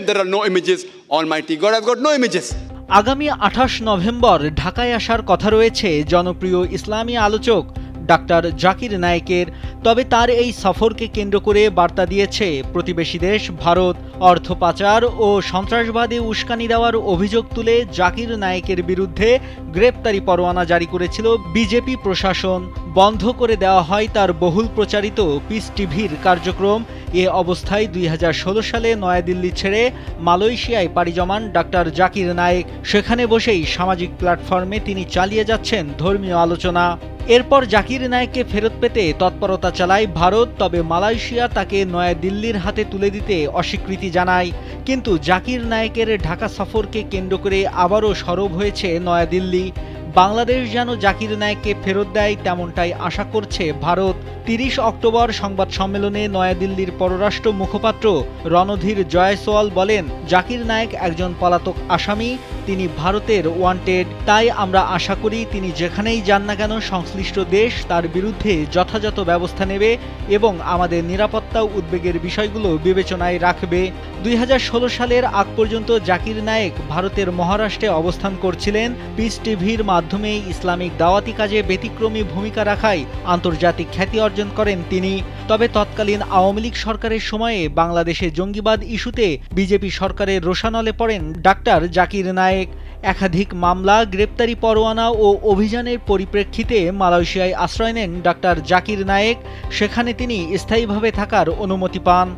There are no images, Almighty God, I've got no images. আগামী 28 November ঢাকায় আসার কথা রয়েছে জনপ্রিয় ইসলামী আলোচক ডাক্তার জাকির নায়েকের। তবে তার এই সফরকে কেন্দ্র করে বার্তা দিয়েছে প্রতিবেশী দেশ ভারত। অর্থ পাচার ও সন্ত্রাসবাদে উস্কানি দেওয়ার অভিযোগ তুলে জাকির নায়েকের বিরুদ্ধে গ্রেপ্তারি পরোয়ানা জারি করেছিল বিজেপি প্রশাসন। বন্ধ করে দেওয়া হয় তার বহুল প্রচারিত পিস টিভির কার্যক্রম। এ অবস্থায় 2016 সালে নয়াদিল্লি ছেড়ে মালয়েশিয়ায় পাড়ি জমান ডাক্তার জাকির নায়েক। সেখানে বসেই সামাজিক প্ল্যাটফর্মে তিনি চালিয়ে যাচ্ছেন ধর্মীয় আলোচনা। এরপর জাকির নায়েককে ফেরত পেতে তৎপরতা চালায় ভারত, তবে মালয়েশিয়া তাকে নয়াদিল্লির হাতে তুলে দিতে অস্বীকৃতি জানায়। কিন্তু জাকির নায়েকের ঢাকা সফরকে কেন্দ্র করে আবারও সরব হয়েছে নয়াদিল্লি। বাংলাদেশ যেন জাকির নায়েককে ফেরত দেয় তেমনটাই আশা করছে ভারত। 30 অক্টোবর সংবাদ সম্মেলনে নয়াদিল্লির পররাষ্ট্র মুখপাত্র রণধীর জয়সওয়াল বলেন, জাকির নায়েক একজন পলাতক আসামি, তিনি ভারতের ওয়ান্টেড। তাই আমরা আশা করি তিনি যেখানেই যান না কেন সংশ্লিষ্ট দেশ তার বিরুদ্ধে যথাযথ ব্যবস্থা নেবে এবং আমাদের নিরাপত্তা উদ্বেগের বিষয়গুলো বিবেচনায় রাখবে। 2016 সালের আগ পর্যন্ত জাকির নায়েক ভারতের মহারাষ্ট্রে অবস্থান করছিলেন। পিস টিভির মাধ্যমে ইসলামিক দাওয়াতি কাজে ব্যতিক্রমী ভূমিকা রাখায় আন্তর্জাতিক খ্যাতি অর্জন করেন তিনি। তবে তৎকালীন আওয়ামী লীগ সরকারের সময়ে বাংলাদেশে জঙ্গিবাদ ইস্যুতে বিজেপি সরকারের রোষানলে পড়েন ডাক্তার জাকির নায়েক। একাধিক মামলা, গ্রেপ্তারি পরোয়ানা ও অভিযানের পরিপ্রেক্ষিতে মালয়েশিয়ায় আশ্রয় নেন ডাক্তার জাকির নায়েক। সেখানে তিনি স্থায়ীভাবে থাকার অনুমতি পান।